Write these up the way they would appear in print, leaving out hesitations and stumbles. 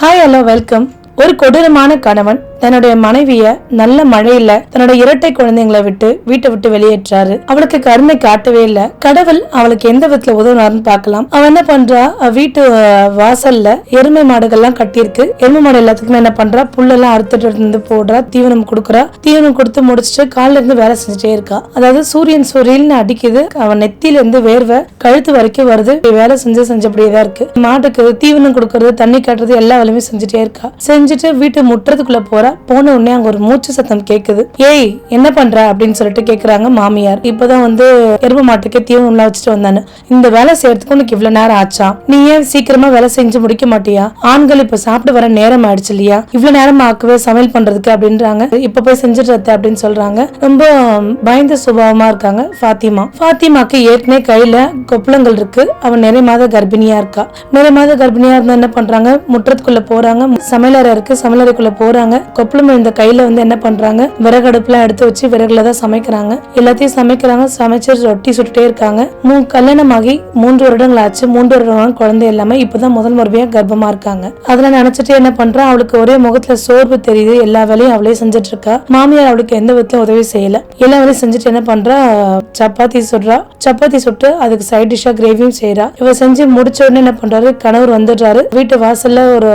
Hi hello welcome. ஒரு கொடூரமான கணவன் தன்னுடைய மனைவிய நல்ல மழையில தன்னோட இரட்டை குழந்தைங்களை விட்டு வீட்டை விட்டு வெளியேற்றாரு. அவளுக்கு கருணை காட்டவே இல்ல. கடவுள் அவளுக்கு எந்த விதத்துல உதவுனாருன்னு பாக்கலாம். அவன் என்ன பண்றா, வீட்டு வாசல்ல எருமை மாடுகள்லாம் கட்டியிருக்கு. எருமை மாடு எல்லாத்துக்குமே என்ன பண்றா, புல்லெல்லாம் அறுத்துட்டு இருந்து போடுறா, தீவனம் கொடுக்குறா. தீவனம் கொடுத்து முடிச்சுட்டு காலில இருந்து வேலை செஞ்சுட்டே இருக்கா. அதாவது சூரியன் அடிக்குது, அவன் நெத்தியில இருந்து வேர்வை கழுத்து வரைக்கும் வருது. வேலை செஞ்சபடியேதான் இருக்கு. மாட்டுக்கு தீவனம் கொடுக்கறது, தண்ணி கட்டுறது, எல்லா வேலையுமே செஞ்சுட்டே இருக்கா. செஞ்சுட்டு வீட்டு முற்றத்துக்குள்ள போற. போன உடனே அங்க ஒரு மூச்சு சத்தம் கேக்குது. ஏய் என்ன பண்ற அப்படின்னு சொல்லிட்டு கேக்குறாங்க மாமியார். இப்பதான் எருமை மாட்டுக்கு தீவனம் வச்சுட்டு வந்தானு. இந்த வேலை செய்யறதுக்கு உனக்கு இவ்வளவு நேரம் ஆச்சா? நீ ஏன் சீக்கிரமா வேலை செஞ்சு முடிக்க மாட்டியா? ஆண்கள் இப்ப சாப்பிட்டு வர நேரம் ஆயிடுச்சு இல்லையா? இவ்வளவு நேரம் ஆக்கவே சமையல் பண்றதுக்கு அப்படின்றாங்க. இப்ப போய் செஞ்சுட்டு அப்படின்னு சொல்றாங்க. ரொம்ப பயந்த சுபாவமா இருக்காங்க பாத்திமாக்கு ஏற்கனவே கையில கொப்பளங்கள் இருக்கு. அவன் நிறைய மாத கர்ப்பிணியா இருக்கா. நிறைய மாத கர்ப்பிணியா இருந்தா என்ன பண்றாங்க, முற்றத்துக்குள்ள போறாங்க. சமையலறை இருக்கு, சமையலறைக்குள்ள போறாங்க. கொப்பளம் இந்த கையில என்ன பண்றாங்க, விறகடுப்புல எடுத்து வச்சு விறகுலதான் சமைக்கிறாங்க. எல்லாத்தையும் சமைச்சு ரொட்டி சுட்டுட்டே இருக்காங்க. கல்யாணமாகி 3 வருடங்கள் ஆச்சு. 3 வருடம் குழந்தை இல்லாம இப்பதான் முதல் முறையா கர்ப்பமா இருக்காங்க. அதெல்லாம் நினைச்சிட்டு என்ன பண்றா, அவளுக்கு ஒரே முகத்துல சோர்வு தெரியுது. எல்லா வேலையும் அவளே செஞ்சுட்டு இருக்கா. மாமியார் அவளுக்கு எந்த விதத்திலும் உதவி செய்யல. எல்லா வேலையும் செஞ்சுட்டு என்ன பண்றா, சப்பாத்தி சுட்டு அதுக்கு சைட் டிஷ்ஷா கிரேவியும் செய்யறா. இவ செஞ்சு முடிச்ச உடனே என்ன பண்றாரு, கணவர் வந்துடுறாரு. வீட்டு வாசல்ல ஒரு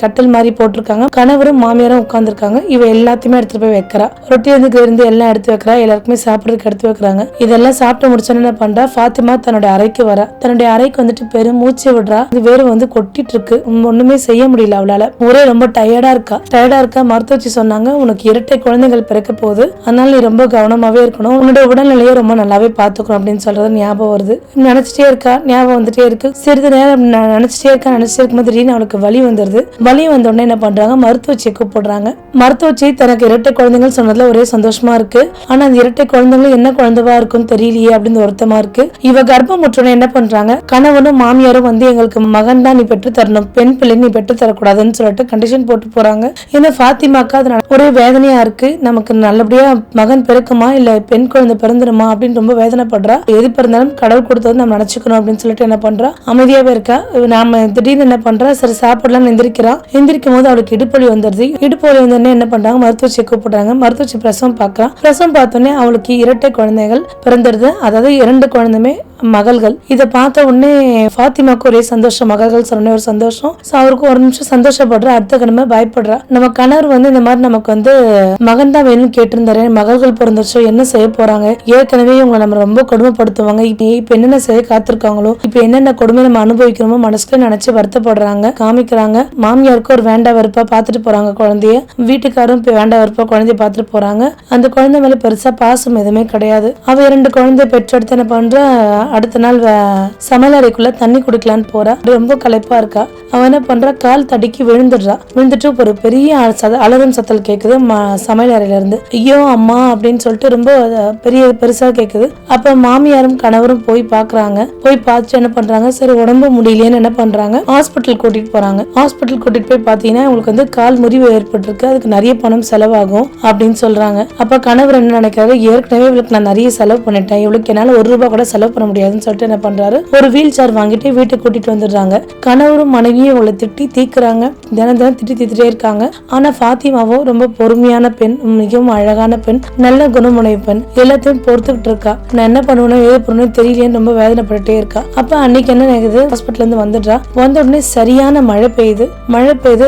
கட்டில் மாதிரி போட்டிருக்காங்க. கணவரும் மாமியாரும் உட்கார்ந்துருக்காங்க. இவ எல்லாத்தையுமே எடுத்துட்டு போய் வைக்கிறா. ரொட்டி இருந்து எல்லாம் எடுத்து வைக்கிறா. எல்லாருக்குமே சாப்பிடறதுக்கு எடுத்து வைக்கிறாங்க. இதெல்லாம் சாப்பிட்டு முடிச்சோன்னு என்ன பண்றா, பாத்திமா தன்னுடைய அறைக்கு வரா. தன்னுடைய அறைக்கு பெரும் மூச்சு விடுறா. வேறு கொட்டிட்டு இருக்கு. ஒண்ணுமே செய்ய முடியல அவளால. ஒரே ரொம்ப டயர்டா இருக்கா. மருத்துவச்சி சொன்னாங்க, உனக்கு இரட்டை குழந்தைகள் பிறக்க போகுது, அதனால நீ ரொம்ப கவனமாவே இருக்கணும், உன்னோட உடல்நிலையை ரொம்ப நல்லாவே பாத்துக்கணும் அப்படின்னு சொல்றது ஞாபகம் வருது. நினைச்சிட்டே இருக்கா, ஞாபகம் வந்துட்டே இருக்கு. சிறிது நேரம் நினைச்சிட்டே இருக்கும்போது திடீர்னு அவளுக்கு வலி வந்துருது. வலி வந்த உடனே என்ன பண்றாங்க, மருத்துவச்சியை கூப்பிடுறாங்க. மருத்துவச்சி தனக்கு இரட்டை குழந்தைகள் சொன்னதுல ஒரே சந்தோஷமா இருக்கு. ஆனா அந்த இரட்டை குழந்தைகள் என்ன குழந்தைவா இருக்குன்னு தெரியலையே அப்படின்னு வருத்தமா இருக்கு. இவ கர்ப்பம் முற்றோன்னு என்ன பண்றாங்க, கணவனும் மாமியாரும் எங்களுக்கு மகன் தான் நீ பெற்று தரணும், பெண் பிள்ளை நீ பெற்று தரக்கூடாதுன்னு சொல்லிட்டு கண்டிஷன் போட்டு போறாங்க. ஏன்னா பாத்திமாக்கு அது ஒரே வேதனையா இருக்கு. நமக்கு நல்லபடியா மகன் பிறக்குமா இல்ல பெண் குழந்தை பிறந்துருமா அப்படின்னு ரொம்ப வேதனைப்படுறா. எது பிறந்தாலும் கடவுள் கொடுத்தது நம்ம நினைச்சுக்கணும் அப்படின்னு சொல்லிட்டு என்ன பண்றா, அமைதியாவே இருக்கா. நாம திடீர்னு என்ன பண்றா, சரி சாப்பிடலாம் எந்திரிக்கும் போது அவளுக்கு இடுப்பொலி வந்துருது. இடுப்பொலி வந்தோடனே என்ன பண்றாங்க, மருத்துவச்சியை கூப்பிடுறாங்க. மருத்துவச்சி பிரசவம் பார்க்கலாம். பிரசவம் பார்த்தோன்னே அவளுக்கு இரட்டை குழந்தைகள் பிறந்துருது. அதாவது 2 குழந்தைமே மகள்கள். இதை பார்த்த உடனே பாத்திமாக்கு ஒரே சந்தோஷம். மகள்கள் சொன்ன ஒரு சந்தோஷம். அவருக்கு ஒரு நிமிஷம் சந்தோஷப்படுற, அடுத்த கிழமை பயப்படுறா. நம்ம கணவர் இந்த மாதிரி நமக்கு மகன் தான் வேணும்னு கேட்டிருந்தாரு, மகள்கள் பிறந்துச்சோ என்ன செய்ய போறாங்க, ஏற்கனவே இவங்களை நம்ம ரொம்ப கொடுமைப்படுத்துவாங்க, இப்ப என்னென்ன செய்ய காத்திருக்காங்களோ, இப்ப என்னென்ன கொடுமை நம்ம அனுபவிக்கிறோமோ மனசுல நினைச்சு வருத்தப்படுறாங்க, காமிக்கிறாங்க. மாமியாருக்கு ஒரு வேண்டா வெறுப்பா பாத்துட்டு போறாங்க குழந்தைய. வீட்டுக்காரும் வேண்டா வெறுப்பா குழந்தைய பாத்துட்டு போறாங்க. அந்த குழந்தை மேல பெருசா பாசம் எதுவுமே கிடையாது. அவ 2 குழந்தை பெற்றெடுத்து என்ன பண்ற, அடுத்த நாள் சமையலறைக்குள்ள தண்ணி குடிக்கலான்னு போறா. ரொம்ப களைப்பா இருக்கா. அவன் என்ன பண்றா, கால் தடுக்கி விழுந்துட்டு ஒரு பெரிய அலறும் சத்தல் கேக்குது சமையல் அறையில இருந்து. ஐயோ அம்மா அப்படின்னு சொல்லிட்டு ரொம்ப பெருசா கேக்குது. அப்ப மாமியாரும் கணவரும் போய் பாக்குறாங்க. போய் பார்த்து என்ன பண்றாங்க, சரி உடம்பு முடியலையேன்னு என்ன பண்றாங்க, ஹாஸ்பிட்டல் கூட்டிட்டு போறாங்க. ஹாஸ்பிட்டல் கூட்டிட்டு போய் பாத்தீங்கன்னா உங்களுக்கு கால் முறிவு ஏற்பட்டிருக்கு, அதுக்கு நிறைய பணம் செலவாகும் அப்படின்னு சொல்றாங்க. அப்ப கணவர் என்ன நினைக்கிறாரு, ஏற்கனவே இவளுக்கு நான் நிறைய செலவு பண்ணிட்டேன், இவளுக்கு என்னால 1 ரூபாய் கூட செலவு பண்ண முடியாதுன்னு சொல்லிட்டு என்ன பண்றாரு, ஒரு வீல் சேர் வாங்கிட்டு வீட்டுக்கு கூட்டிட்டு வந்துடுறாங்க. கணவரும் மனைவியும் இவளை திட்டி தீக்குறாங்க. தினம் திட்டிட்டே இருக்காங்க. ஆனா பாத்திமாவோ ரொம்ப பொறுமையான பெண், மிகவும் அழகான பெண், நல்ல குணமுடைய பெண், எல்லாத்தையும் பொறுத்துக்கிட்டு இருக்கா. நான் என்ன பண்ணுவேன் ஏது பண்ணுவேன் தெரியலேன்னு ரொம்ப வேதனைப்பட்டுட்டே இருக்கா. அப்ப அன்னைக்கு என்ன நினைக்குது, ஹாஸ்பிட்டல் இருந்து வந்துடுறா. வந்த உடனே சரியான மழை பெய்யுது.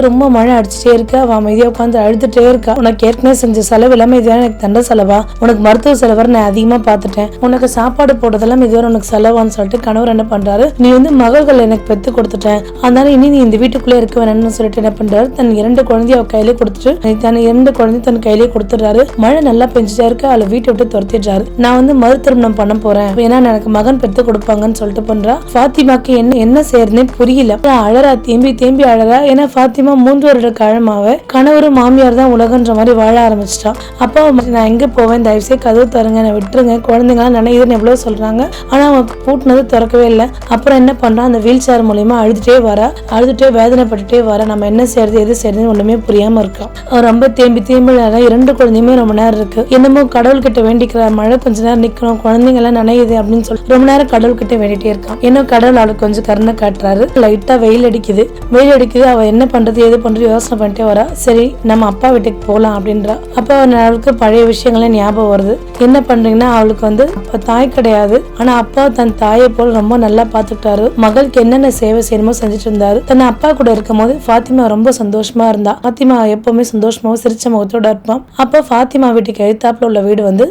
ரொம்ப மழை அடிச்சுட்டே இருக்கு. அவ அமைதியா உட்காந்து அழுதுட்டே இருக்கா. உனக்கு ஏற்கனவே செஞ்ச செலவு எல்லாமே இதுவரை எனக்கு தண்ட செலவா, உனக்கு மருத்துவ செலவரை நான் அதிகமா பாத்துட்டேன், உனக்கு சாப்பாடு போட்டதெல்லாம் இதுவரை உனக்கு செலவான்னு சொல்லிட்டு கணவர் என்ன பண்றாரு, நீ மகள்கள் எனக்கு பெத்து கொடுத்துட்டேன், அதனால இனி நீ இந்த வீட்டுக்குள்ளே இருக்க வேணும்னு சொல்லிட்டு என்ன பண்றாரு, தன் 2 குழந்தைய அவ கையிலே கொடுத்துட்டு தன் 2 குழந்தை தன் கையிலே கொடுத்துடுறாரு. மழை நல்லா பெஞ்சுட்டா இருக்கு. அவளை வீட்டை விட்டு துரத்திடுறாரு. நான் மறு திருமணம் பண்ண போறேன், ஏன்னா எனக்கு மகன் பெத்து கொடுப்பாங்கன்னு சொல்லிட்டு பண்றா. பாத்திமாக்கு என்ன செய்யறதுன்னு புரியல. அழறா, தேம்பி அழறா. ஏன்னா பாத்திமா 3 வருட காலமாவே கணவர் இவரும் மாமியார் தான் உலகன்ற மாதிரி வாழ ஆரம்பிச்சிட்டான். அப்போ நான் எங்க போவேன், தயவுசெய்து கதவு தருங்க, நான் விட்டுருங்க, குழந்தைங்களாம் நினைதுன்னு எவ்வளவு சொல்றாங்க. ஆனா அவன் பூட்டினது திறக்கவே இல்லை. அப்புறம் என்ன பண்றான், அந்த வீல் சேர் மூலியமா அழுதுட்டே வேதனைப்பட்டுட்டே வர. நம்ம என்ன செய்யறது எது செய்யறதுன்னு ஒண்ணுமே புரியாம இருக்கான். அவன் ரொம்ப தேம்பி 2 குழந்தையுமே ரொம்ப நேரம் இருக்கு. என்னமோ கடவுள் கிட்ட வேண்டிக்கிறார், மழை கொஞ்ச நேரம் நிக்கணும், குழந்தைங்க எல்லாம் நனையுது அப்படின்னு சொல்லி ரொம்ப நேரம் கடவுள் கிட்ட வேண்டிட்டே இருக்கான். ஏன்னா கடவுள் அவளுக்கு கொஞ்சம் கருணை காட்டுறாரு. லைட்டா வெயில் அடிக்குது. அவ என்ன பண்றது எது பண்றது யோசனை பண்ணிட்டே வரா. சரி நம்ம அப்பா வீட்டுக்கு போலாம் அப்படின்றா. அப்ப அவளுக்கு பழைய விஷயங்களே ஞாபகம் வருது. என்ன பண்றீங்கன்னா, அவளுக்கு தாய் கிடையாது. ஆனா அப்பா தன் தாயை போல் ரொம்ப நல்லா பாத்துக்கிட்டாரு. மகளுக்கு என்னென்ன சேவை செய்யணுமோ செஞ்சுட்டு இருந்தாரு. தன் அப்பா கூட இருக்கும் போது ஃபாத்திமா ரொம்ப சந்தோஷமா இருந்தா. ஃபாத்திமா எப்பவுமே சந்தோஷமாவும் சிரிச்ச முகத்தோட இருப்பான். அப்ப ஃபாத்திமா வீட்டுக்கு எழுத்தாப்புல உள்ள வீடு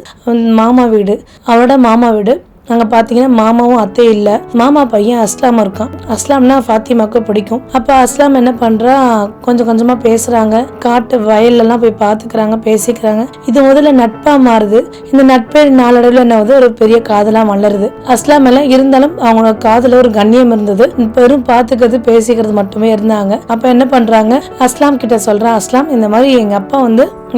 மாமா வீடு. அவளோட மாமா வீடு. அங்க பாத்தீங்கன்னா மாமாவும் அத்தை இல்ல. மாமா பையன் அஸ்லாம் இருக்கான். அஸ்லாம்னா ஃபாத்திமாவுக்கு பிடிக்கும். அப்ப அஸ்லாம் என்ன பண்றா, கொஞ்சம் கொஞ்சமா பேசுறாங்க. காட்டு வயல்ல எல்லாம் போய் பாத்துக்கிறாங்க, பேசிக்கிறாங்க. இது முதல்ல நட்பா மாறுது. இந்த நட்பே நாளடைவில் என்ன ஒரு பெரிய காதலா வளருது. அஸ்லாம் எல்லாம் இருந்தாலும் அவங்களோட காதல ஒரு கண்ணியம் இருந்தது. பெரும் பாத்துக்கிறது பேசிக்கிறது மட்டுமே இருந்தாங்க. அப்ப என்ன பண்றாங்க, அஸ்லாம் கிட்ட சொல்றா, அஸ்லாம் இந்த மாதிரி எங்க அப்பா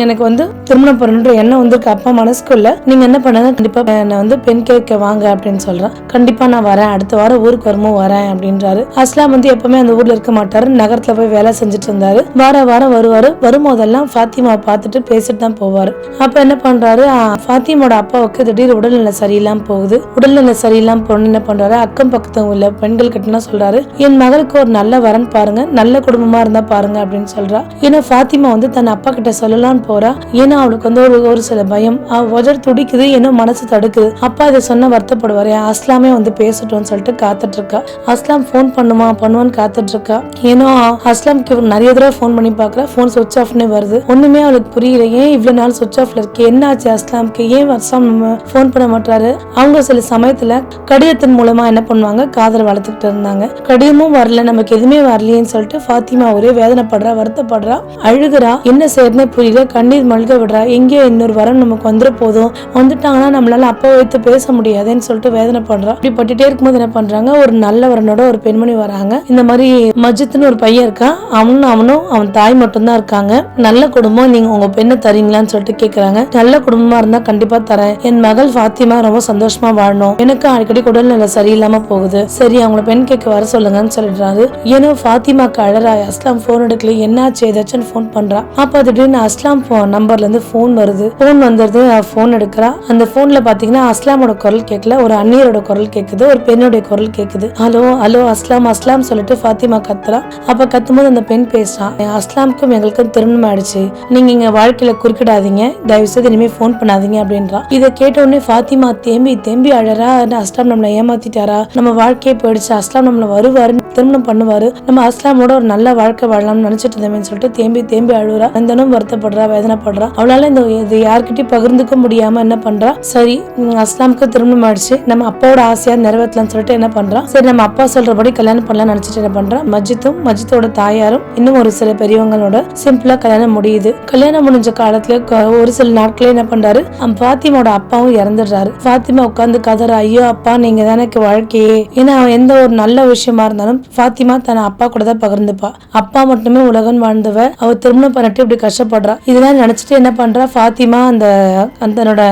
எனக்கு திருமணம் பண்ணணுன்ற எண்ணம் வந்திருக்கு அப்பா மனசுக்குள்ள. நீங்க என்ன பண்ணுங்க, கண்டிப்பா என்ன பெண் கேட்க வாங்க அப்படின்னு சொல்றேன். கண்டிப்பா நான் வரேன், அடுத்த வாரம் ஊருக்கு வரும்போது வரேன் அப்படின்றாரு. அஸ்லாம் எப்பவுமே அந்த ஊர்ல இருக்க மாட்டாரு, நகரத்துல போய் வேலை செஞ்சுட்டு இருந்தாரு. வாரம் வருவாரு. வரும்போதெல்லாம் ஃபாத்திமாவை பார்த்துட்டு பேசிட்டு தான் போவாரு. அப்ப என்ன பண்றாரு, ஃபாத்திமாவோட அப்பாவுக்கு திடீர் உடல்நிலை சரியில்லாம போகுது. உடல்நிலை சரியில்லாம போன என்ன பண்றாரு, அக்கம் பக்கத்துல உள்ள பெண்கள் கிட்ட சொல்றாரு, என் மகளுக்கு ஒரு நல்ல வரன் பாருங்க, நல்ல குடும்பமா இருந்தா பாருங்க அப்படின்னு சொல்றா. ஏன்னா ஃபாத்திமா தன் அப்பா கிட்ட சொல்லலாம்னு போறா. ஏன்னா அவளுக்கு ஒரு சில பயம். உதடு துடிக்குது, ஏன்னா மனசு தடுக்குது. அப்பா இதை சொன்ன வருத்தப்படுவாரு. அஸ்லாமே பேசட்டும்னு சொல்லிட்டு காத்துட்டு இருக்கா. அஸ்லாம் போன் பண்ணுவான்னு காத்துட்டு இருக்கா. ஏன்னா அஸ்லாம்க்கு நிறைய தடவை போன் பண்ணி பாக்குறா. போன் சுவிட்ச் ஆஃப்னே வருது. ஒண்ணுமே அவளுக்கு புரியல. ஏன் இவ்வளவு நாள் சுவிட்ச் ஆஃப்ல இருக்கு, என்ன ஆச்சு அஸ்லாம்க்கு, ஏன் அஸ்லாம் போன் பண்ண மாட்டாரு. அவங்க சில சமயத்துல கடிதத்தின் மூலமா என்ன பண்ணுவாங்க, காதல் வளர்த்துக்கிட்டு இருந்தாங்க. கடிதமும் வரல, நமக்கு எதுவுமே வரலையேன்னு சொல்லிட்டு ஃபாத்திமா ஒரே வேதனைப்படுறா, வருத்தப்படுறா, அழுகுறா. என்ன செய்யறதுன்னு புரியல. கண்ணீர் மல்க விடுறா. எங்கேயோ இன்னொரு வரம் நமக்கு வந்துட போதும், வந்துட்டாங்கன்னா நம்மளால அப்பா வைத்து பேச முடியாதுன்னு சொல்லிட்டு வேதனை பண்றா. இப்படி பட்டுட்டே இருக்கும்போது என்ன பண்றாங்க, ஒரு நல்லவரனோட ஒரு பெண்மணி வராங்க. இந்த மாதிரி மஜித்னு ஒரு பையன் இருக்கான். அவனும் அவன் தாய் மட்டும் தான் இருக்காங்க. நல்ல குடும்பம், நீங்க உங்க பெண்ணை தரீங்களான்னு சொல்லிட்டு கேக்குறாங்க. நல்ல குடும்பமா இருந்தா கண்டிப்பா தரேன். என் மகள் ஃபாத்திமா ரொம்ப சந்தோஷமா வாழணும். எனக்கு அடிக்கடி உடல்நிலை சரியில்லாம போகுது. சரி அவங்கள பெண் கேட்க வர சொல்லுங்கன்னு சொல்லிடுறாரு. ஏன்னா ஃபாத்திமாக்கு அழறா. அஸ்லாம் போன் எடுக்கல, என்னாச்சு ஏதாச்சும் போன் பண்றா. அப்ப திடீர்னு அஸ்லாம் நம்பர்ல இருந்து போன் வருது. போன் வந்துருது. போன் எடுக்கிறா. அந்த போன்ல பாத்தீங்கன்னா அஸ்லாமோட குரல் கேட்கல, ஒரு அந்நியரோட குரல் கேக்குது, ஒரு பெண்ணுடைய குரல் கேக்குது. ஹலோ அஸ்லாம் சொல்லிட்டு ஃபாத்திமா கத்துறா. அப்ப கத்தும்போது அந்த பெண் பேசுறான், அஸ்லாமுக்கும் எங்களுக்கும் திருமணம் ஆயிடுச்சு, நீங்க எங்க வாழ்க்கையில குறுக்கிடாதீங்க, தயவு செய்து இனிமே போன் பண்ணாதீங்க அப்படின்றா. இதை கேட்ட உடனே ஃபாத்திமா தேம்பி அழறா. அஸ்லாம் நம்மளை ஏமாத்திட்டாரா, நம்ம வாழ்க்கையே போயிடுச்சு, அஸ்லாம் நம்மள வருவாரு, திருமணம் பண்ணுவாரு, நம்ம அஸ்லாமோட ஒரு நல்ல வாழ்க்கை வாழலாம்னு நினைச்சிட்டு இருந்தேன்னு சொல்லிட்டு தேம்பி அழுறா. அந்தனும் வருத்தப்படுறா, வேதனைப்படுறா. அவளால இது யார்கிட்டயும் பகிர்ந்துக்க முடியாம என்ன பண்றா, சரி அஸ்லாமுக்கு திருமணம் ஆயிடுச்சு, நம்ம அப்பாவோட ஆசையா நிறைவேற்றலாம்னு சொல்லிட்டு என்ன பண்றா, சரி நம்ம அப்பா சொல்றபடி கல்யாணம் பண்ணலாம் நினைச்சிட்டு என்ன பண்றா, மஜித்தோட தாயாரும் இன்னும் ஒரு சில பெரியவங்களோட சிம்பிளா கல்யாணம் முடியுது. கல்யாணம் முடிஞ்ச காலத்துல ஒரு சில நாட்களே என்ன பண்றாரு, ஃபாத்திமாவோட அப்பாவும் இறந்துடுறாரு. ஃபாத்திமா உட்கார்ந்து கதற, ஐயோ அப்பா நீங்க தானே எனக்கு வாழ்க்கையே. ஏன்னா எந்த ஒரு நல்ல விஷயமா இருந்தாலும் ஃபாத்திமா தன் அப்பா கூட தான் பகிர்ந்துப்பா. அப்பா மட்டுமே உலகம் வாழ்ந்தவ, அவ திருமணம் பண்ணிட்டு இப்படி கஷ்டப்படுறா. இதெல்லாம் நினைச்சிட்டு என்ன பண்றா, ஃபாத்திமா தன்னோட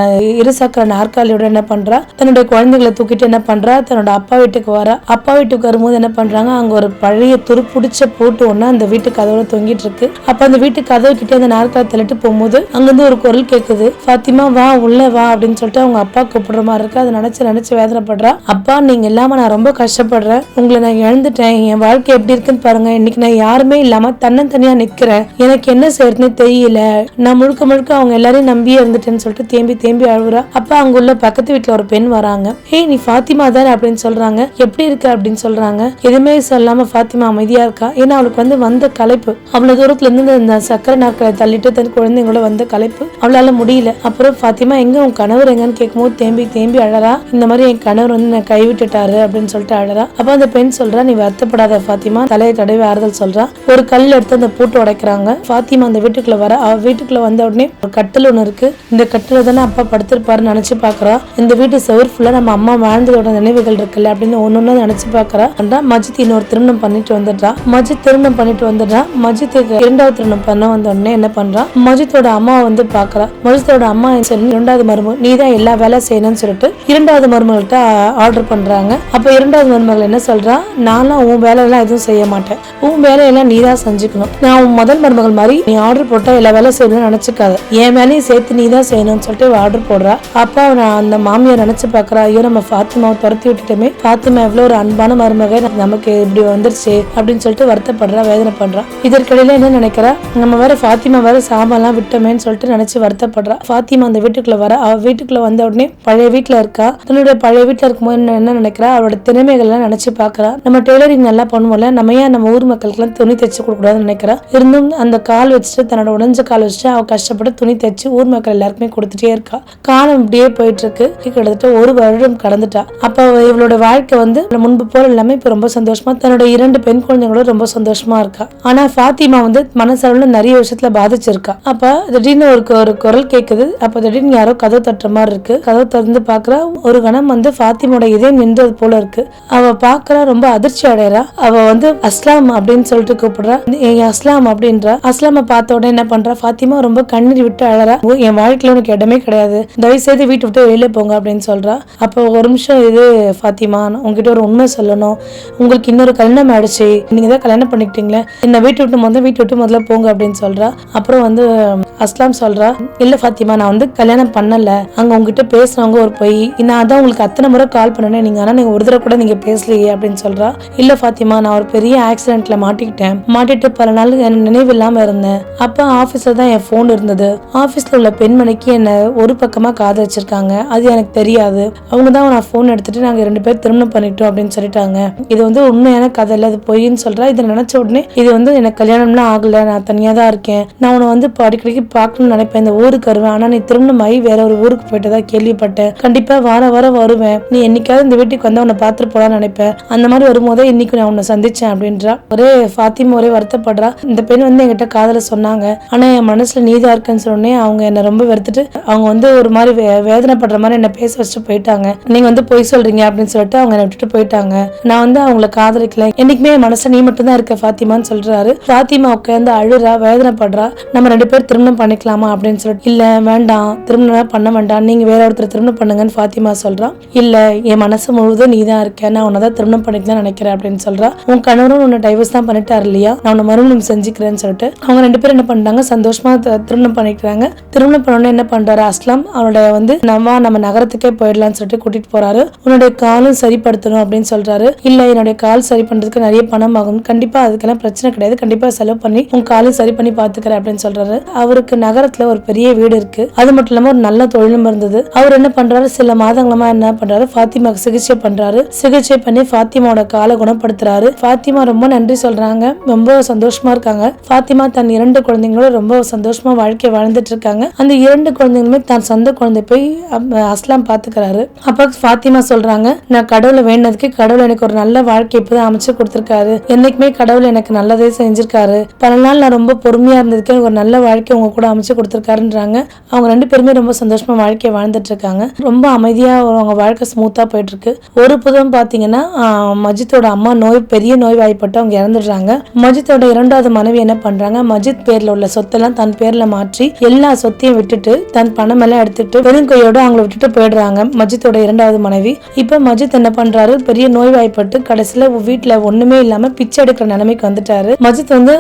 இருசக்கர நாற்காலியோட என்ன பண்றா, தன்னுடைய குழந்தைகளை தூக்கிட்டு என்ன பண்றா, தன்னோட அப்பா வீட்டுக்கு வரா. அப்பா வீட்டுக்கு வரும்போது என்ன பண்றாங்க, அங்க ஒரு பழைய துருப்புடிச்ச போட்டு ஒண்ணு அந்த வீட்டு கதவுல தொங்கிட்டு இருக்கு. அப்ப அந்த வீட்டு கதவு கிட்டே அந்த நாற்காலி தள்ளிட்டு போகும்போது அங்கிருந்து ஒரு குரல் கேக்குது, ஃபாத்திமா வா உள்ள வா அப்படின்னு சொல்லிட்டு அவங்க அப்பா கூப்பிடுற மாதிரி இருக்கு. அதை நினைச்சு வேதனைப்படுறா. அப்பா நீங்க இல்லாம நான் ரொம்ப கஷ்டப்படுறேன், உங்களை நான் இழந்துட்டேன், என் வாழ்க்கை எப்படி இருக்குன்னு பாருங்க, இன்னைக்கு நான் யாருமே இல்லாம தன்னந்தனியா நிக்கிறேன், எனக்கு என்ன செய்யறதுன்னு தெரியல, நான் முழுக்க அவங்க எல்லாரையும் நம்பியே இருந்துட்டேன்னு சொல்லிட்டு தேம்பி அழுகுறா. அப்ப அங்க உள்ள பக்கத்து வீட்டுல ஒரு பெண் வராங்க. ஹே நீ ஃபாத்திமா தானே அப்படின்னு சொல்றாங்க. எப்படி இருக்க அப்படின்னு சொல்றாங்க. எதுவுமே சொல்லாம ஃபாத்திமா அமைதியா இருக்கா. ஏன்னா அவளுக்கு வந்த களைப்பு, அவ்வளவு தூரத்துல இருந்து இந்த சக்கரை நாட்களை தள்ளிட்டு தன் குழந்தைங்களோட வந்த களைப்பு அவளால முடியல. அப்புறம் ஃபாத்திமா எங்க உன் கணவர் எங்கன்னு கேட்கும்போது தேம்பி அழறா. இந்த மாதிரி என் கணவர் நான் கைவிட்டுட்டாரு அப்படின்னு சொல்லிட்டு அழறா. அப்ப அந்த பெண் சொல்றா, நீ வருத்தப்படாத ஃபாத்திமா, தலையை தடவை ஆறுதல் சொல்றா. ஒரு கல் எடுத்து அந்த பூட்டு உடைக்கிறாங்க. ஃபாத்திமா அந்த வீட்டுக்குள்ள வர, அவ வீட்டுக்குள்ள வந்த உடனே ஒரு கட்டில் ஒண்ணு இருக்கு. இந்த கட்டில தானே அப்பா படுத்திருப்பாருன்னு நினைச்சு பாக்குறா. இந்த வீட்டு செவர் ஃபுல்லா நம்ம அம்மா வாழ்ந்ததோட நினைவுகள் இருக்குல்ல அப்படின்னு ஒன்னொன்னு நினைச்சு பாக்குறா. மஜித் இன்னொரு திருமணம் பண்ணிட்டு வந்துடுறா. மஜித் திருமணம் பண்ணிட்டு வந்துடுறா. மஜித்துக்கு இரண்டாவது திருமணம் பண்ண வந்த உடனே என்ன பண்றா, மஜித்தோட அம்மா வந்து பாக்குறா. மஜித்தோட அம்மா இரண்டாவது மருமகள் நீ தான் எல்லா வேலை செய்யணும்னு சொல்லிட்டு இரண்டாவது மருமகள்கிட்ட ஆர்டர் பண்றாங்க. அப்ப இரண்டாவது மருமகள் என்ன சொல்றா, நான்லாம் உன் வேலை எல்லாம் எதுவும் செய்ய மாட்டேன், உன் வேலையெல்லாம் நீ தான் செஞ்சுக்கணும், நான் உன் முதல் மருமகள் மாதிரி நீ ஆர்டர் போட்டா எல்லா வேலை செய்யணும்னு நினைச்சுக்காத, என் வேலையும் சேர்த்து நீ தான் செய்யணும்னு சொல்லிட்டு ஆர்டர் போடுறா. அப்ப அந்த மாமியார் நினைச்சு பாக்குறா, ஐயோ நம்ம ஃபாத்திமாவை துரத்தி விட்டுட்டோமே, ஃபாத்திமா எவ்வளவு ஒரு அன்பான மருமக நமக்கு இப்படி வந்துருச்சு அப்படின்னு சொல்லிட்டு வருத்தப்படுறா, வேதனை பண்றா. இதற்கிடையில என்ன நினைக்கிறா, நம்ம வேற ஃபாத்திமா வேற சாமான்லாம் விட்டோமேன்னு சொல்லிட்டு நினைச்சு வருத்தப்படுறா. ஃபாத்திமா அந்த வீட்டுக்குள்ள வர, அவ வீட்டுக்குள்ள வந்த உடனே பழைய வீட்டுல இருக்கா. தன்னுடைய பழைய வீட்டுல இருக்கும்போது என்ன நினைக்கிறா, அவளோட திறமைகள் எல்லாம் நினைச்சு பாக்குறா. நம்ம டெய்லரிங் நல்லா பண்ணுவோம்ல, நம்ம ஏன் நம்ம ஊர் மக்களுக்கு எல்லாம் துணி தைச்சு கொடுக்க கூடாதுன்னு நினைக்கிறா. இருந்தும் அந்த கால் வச்சுட்டு தன்னோட உடஞ்ச கால் வச்சுட்டு அவ கஷ்டப்பட்டு துணி தைச்சு ஊர் மக்கள் எல்லாருக்குமே கொடுத்துட்டே இருக்கா. காலம் இப்படியே போயிட்டு இருக்கு. கிட்டத்தட்ட 1 வருடம் கடந்துட்டா. அப்ப இவளோட வாழ்க்கை வந்து முன்பு போல எல்லாமே இப்ப ரொம்ப சந்தோஷமா, தன்னோட 2 பெண் குழந்தைங்களோட ரொம்ப சந்தோஷமா இருக்கா. ஆனா ஃபாத்திமா வந்து மனசளவுல நிறைய விஷயத்துல பாதிச்சிருக்கா. அப்ப திடீர்னு ஒரு குரல் கேக்குது. அப்ப திடீர்னு யாரோ கதவு தட்டுற மாதிரி இருக்கு. கதவு திறந்து பாக்குறா. ஒரு கணம் வந்து ஃபாத்திமோட இதயம் நின்றது போல இருக்கு. அவ பாக்குறா, ரொம்ப அதிர்ச்சி அடையறா. அவ வந்து அஸ்லாம் அப்படின்னு சொல்லிட்டு கூப்பிடுறா. அஸ்லாம் அப்படின்றா. அஸ்லாம பார்த்த உடனே என்ன பண்றா, ஃபாத்திமா ரொம்ப கண்ணீர் விட்டு அழறா. என் வாழ்க்கையில உனக்கு இடமே கிடையாது, தயவு செய்து வீட்டு விட்டு வெளியில போங்க அப்படின்னு சொல்றா. அப்போ ஒரு நிமிஷம் இது ஃபாத்திமா, உங்ககிட்ட ஒரு உண்மை சொல்லணும், உங்களுக்கு இன்னொரு கல்யாணம் ஆயிடுச்சு, நீங்க தான் கல்யாணம் பண்ணிக்கிட்டீங்களே, என்ன வீட்டு விட்டு முதல்ல போங்க அப்படின்னு சொல்றா. அப்புறம் வந்து அஸ்லாம் சொல்றா, இல்ல ஃபாத்திமா நான் வந்து கல்யாணம் பண்ணல, அங்க உங்ககிட்ட பேசுறவங்க ஒரு பொய், நான் அதான் உங்களுக்கு அத்தனை முறை கால் பண்ணேன், நீங்க ஆனா நீங்க ஒரு தடவை கூட நீங்க பேசலையே அப்படின்னு சொல்றா. இல்ல ஃபாத்திமா நான் ஒரு பெரிய ஆக்சிடென்ட்ல மாட்டிட்டு பல நாள் நினைவு இல்லாம இருந்தேன். அப்ப ஆபீஸ்ல தான் என் போன் இருந்தது. ஆபீஸ்ல உள்ள பெண்மணிக்கு என்ன ஒரு பக்கமா காதலிச்சிருக்காங்க, அது எனக்கு தெரியாது, அவங்க தான் நான் போன் எடுத்துட்டு நாங்க 2 பேர் திருமணம் பண்ணிட்டோம் அப்படின்னு சொல்லிட்டாங்க. இது வந்து உண்மையான கதை இல்ல, அது பொய்ன்னு சொல்றா. இதை நினைச்ச உடனே இது வந்து எனக்கு கல்யாணம்லாம் ஆகல, நான் தனியா தான் இருக்கேன், நான் உன்னை வந்து அடிக்கடிக்கு பார்க்கணும்னு நினைப்பேன், இந்த ஊருக்கு வருவேன், ஆனா நீ திருமணம் ஆகி வேற ஒரு ஊருக்கு போயிட்டதா கேள்விப்பட்டேன், கண்டிப்பா வாரம் வருவேன், நீ என்னைக்காவது இந்த வீட்டுக்கு வந்தா உன்னை பார்த்துட்டு போலான்னு நினைப்பேன், அந்த மாதிரி வரும்போதே இன்னைக்கு நான் உன்னை சந்திச்சேன் அப்படின்றா. ஃபாத்திமா ஒரே வருத்தப்படுறா. இந்த பெண் வந்து என்கிட்ட காதல சொன்னாங்க, ஆனா என் மனசுல நீதான் இருக்குன்னு சொன்னே அவங்க என்ன ரொம்ப வெறுத்துட்டு அவங்க வந்து ஒரு மாதிரி வேதனைப்படுற மாதிரி என்ன பேச வச்சுட்டு போயிட்டாங்க, நீங்க வந்து பொய் சொல்றீங்க அப்படின்னு சொல்லிட்டு அவங்க என்ன விட்டுட்டு போயிட்டாங்க, நான் வந்து அவங்கள காதலிக்கல, என்னைக்குமே என் மனசுல நீ மட்டும் தான் இருக்க ஃபாத்திமான்னு சொல்றாரு. ஃபாத்திமா உட்காந்து அழுறா, வேதனைப்படுறா. நம்ம 2 பேர் திருமணம் பண்ணிக்கலாமா அப்படின்னு சொல்லிட்டு, இல்ல வேண்டாம், திருமணம் பண்ண வேண்டாம், நீங்க வேற ஒருத்தர் திருமணம் பண்ணுங்கன்னு ஃபாத்திமா சொல்றா. இல்ல என் மனசு முழுவதும் நீ தான் இருக்க, நான் உன்னதான் திருமணம் பண்ணிக்கலாம் நினைக்கிறேன் அப்படின்னு சொல்றா. உன் கணவரும் உன்னை டைவர்ஸ் தான் பண்ணிட்டாரு இல்லையா, நான் உன்னை மறுமணம் செஞ்சுக்கிறேன்னு சொல்லிட்டு அவங்க 2 பேரும் என்ன பண்றாங்க, சந்தோஷமா திருமணம் பண்ணிக்கிறாங்க. திருமணம் பண்ண என்ன பண்றாரு, அஸ்லாம் அவனோட வந்து நம்ம நகரத்துக்கே போயிடலாம்னு சொல்லிட்டு கூட்டிட்டு போறாரு. உன்னுடைய காலும் சரிப்படுத்தணும் அப்படின்னு சொல்றாரு. இல்ல என்னுடைய கால் சரி பண்றதுக்கு நிறைய பணம் ஆகும், கண்டிப்பா அதுக்கெல்லாம் பிரச்சனை கிடையாது, கண்டிப்பா செலவு பண்ணி உன் காலும் சரி பண்ணி பாத்துக்கிறேன் அப்படின்னு சொல்றாரு. அவருக்கு நகரத்துல ஒரு பெரிய வீடு இருக்கு, அது மட்டும் இல்லாம ஒரு நல்ல தொழிலும் இருந்தது. அவர் என்ன பண்றாரு, சில மாதங்களமா என்ன பண்றாரு, ஃபாத்திமாக்கு சிகிச்சை பண்றாரு. சிகிச்சை பண்ணி ஃபாத்திமாவோட காலை குணப்படுத்துறாரு. ஃபாத்திமா ரொம்ப நன்றி சொல்றாங்க, ரொம்ப சந்தோஷமா இருக்காங்க. ஃபாத்திமா தன் 2 குழந்தைங்களோட ரொம்ப சந்தோஷமா வாழ்க்கை வாழ்ந்துட்டு இருக்காங்க. அந்த 2 குழந்தைங்களுமே தான் சொந்த குழந்தை போய் அஸ்லாம் பாத்துக்கிறாரு. அப்ப ஃபாத்திமா சொல்றாங்க, நான் கடவுளை வேண்டதுக்கு கடவுள் எனக்கு ஒரு நல்ல வாழ்க்கை இப்பதான் அமைச்சு கொடுத்திருக்காரு, என்னைக்குமே கடவுள் எனக்கு நல்லதே செஞ்சிருக்காரு, பல நாள் நான் ரொம்ப பொறுமையா இருந்ததுக்கு எனக்கு ஒரு நல்ல வாழ்க்கை உங்க கூட அமைச்சு கொடுத்திருக்காருன்றாங்க. அவங்க 2 பேருமே ரொம்ப சந்தோஷமா வாழ்க்கையை வாழ்ந்துட்டு இருக்காங்க. ரொம்ப அமைதியா அவங்க வாழ்க்கை ஸ்மூத்தா போயிட்டு இருக்கு. ஒரு புதம் பாத்தீங்கன்னா மஜித்தோட அம்மா பெரிய நோய் வாய்ப்பட்டு அவங்க இறந்துடுறாங்க. மஜித்தோட 2வது மனைவி என்ன பண்றாங்க, மஜித் பேர்ல உள்ள சொத்தெல்லாம் தன் பேர்ல மாற்றி எல்லா சொத்தையும் விட்டுட்டு தன் பணம் எல்லாம் எடுத்துட்டு பெருங்கையோட அவங்களை விட்டுட்டு போயிடுறாங்க மஜித்தோட 2வது மனைவி. இப்ப மஜித் என்ன பண்றாரு, பெரிய நோய் வாய்ப்பட்டு கடைசியில வீட்டுல ஒண்ணுமே இல்லாம பிச்சை எடுக்கிற நிலைமைக்கு வந்துட்டாரு. மஜித் வந்து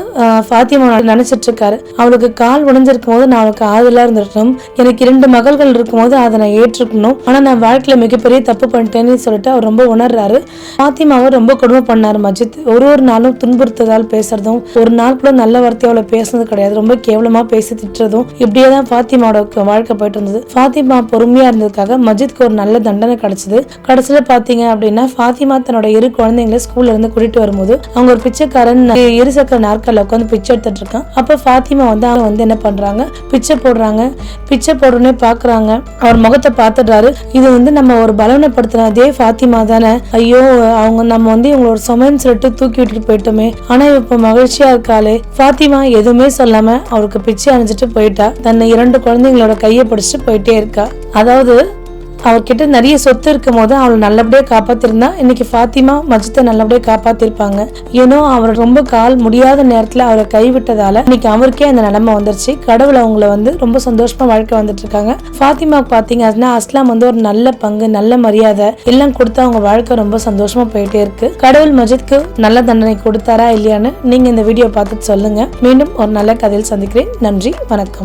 ஃபாத்திமா நினைச்சிட்டு இருக்காரு, அவளுக்கு கால் உடைஞ்சிருக்கும் போது நான் அவளுக்கு ஆதலா இருந்திருக்கணும், எனக்கு 2 மகள்கள் இருக்கும் போது அதை நான் ஏற்றுக்கணும், ஆனா நான் வாழ்க்கையில மிகப்பெரிய தப்பு பண்ணிட்டேன்னு சொல்லிட்டு அவர் ரொம்ப உணர்றாரு. ஃபாத்திமாவை ரொம்ப கொடுமை பண்ணாரு மஜித். ஒரு நாளும் துன்புறுத்ததால் பேசுறதும், ஒரு நாள் கூட நல்ல வார்த்தையோட பேசுனது கிடையாது, ரொம்ப கேவலமா பேசி திட்டுறதும், இப்படியேதான் ஃபாத்திமாவோட வாழ்க்கை போயிட்டு இருந்தது. ஃபாத்திமா பொறுமையா இருந்ததுக்காக மஜித்க்கு ஒரு நல்ல தண்டனை கிடைச்சது. கடைசியில பாத்தீங்க அப்படின்னா ஃபாத்திமா தன்னோட 2 குழந்தைங்களை ஸ்கூல்ல இருந்து கூட்டிட்டு வரும்போது அவங்க ஒரு பிச்சைக்காரன் இருசக்கர நாற்காலில உட்காந்து பிச்சை எடுத்துட்டு இருக்கான். அப்ப ஃபாத்திமா வந்து அவங்க வந்து என்ன பண்றாங்க, பிச்சை போடுறாங்க. பிச்சை போடுறோன்னே பாக்குறாங்க, அவர் முகத்தை பாத்துடுறாரு. இது வந்து நம்ம ஒரு பலவீனப்படுத்தின அதே ஃபாத்திமா தானே, ஐயோ அவங்க நம்ம வந்து இவங்களோட சுமைன்னு சொல்லிட்டு தூக்கி விட்டுட்டு போயிட்டோமே, ஆனா இப்ப மகிழ்ச்சியா இருக்காளே. ஃபாத்திமா எதுவுமே சொல்லாம அவர் அவருக்கு பிச்சை அணிஞ்சிட்டு போயிட்டா. தன்னை 2 குழந்தைங்களோட கையை பிடிச்சிட்டு போயிட்டே இருக்கா. அதாவது அவர்கிட்ட நிறைய சொத்து இருக்கும் போது அவளை நல்லபடியா காப்பாத்திருந்தா இன்னைக்கு ஃபாத்திமா மஜித்தை நல்லபடியா காப்பாத்திருப்பாங்க. ஏன்னோ அவர் ரொம்ப கால் முடியாத நேரத்துல அவரை கைவிட்டதால இன்னைக்கு அவருக்கே அந்த நிலைமை வந்துருச்சு. கடவுள் அவங்கள ரொம்ப சந்தோஷமா வாழ்க்கை வந்துட்டு இருக்காங்க. ஃபாத்திமாவுக்கு பாத்தீங்க அப்படின்னா அஸ்லாம் ஒரு நல்ல பங்கு, நல்ல மரியாதை எல்லாம் கொடுத்து அவங்க வாழ்க்கை ரொம்ப சந்தோஷமா போயிட்டே இருக்கு. கடவுள் மஜித்க்கு நல்ல தண்டனை கொடுத்தாரா இல்லையான்னு நீங்க இந்த வீடியோ பார்த்துட்டு சொல்லுங்க. மீண்டும் ஒரு நல்ல கதையில் சந்திக்கிறேன். நன்றி, வணக்கம்.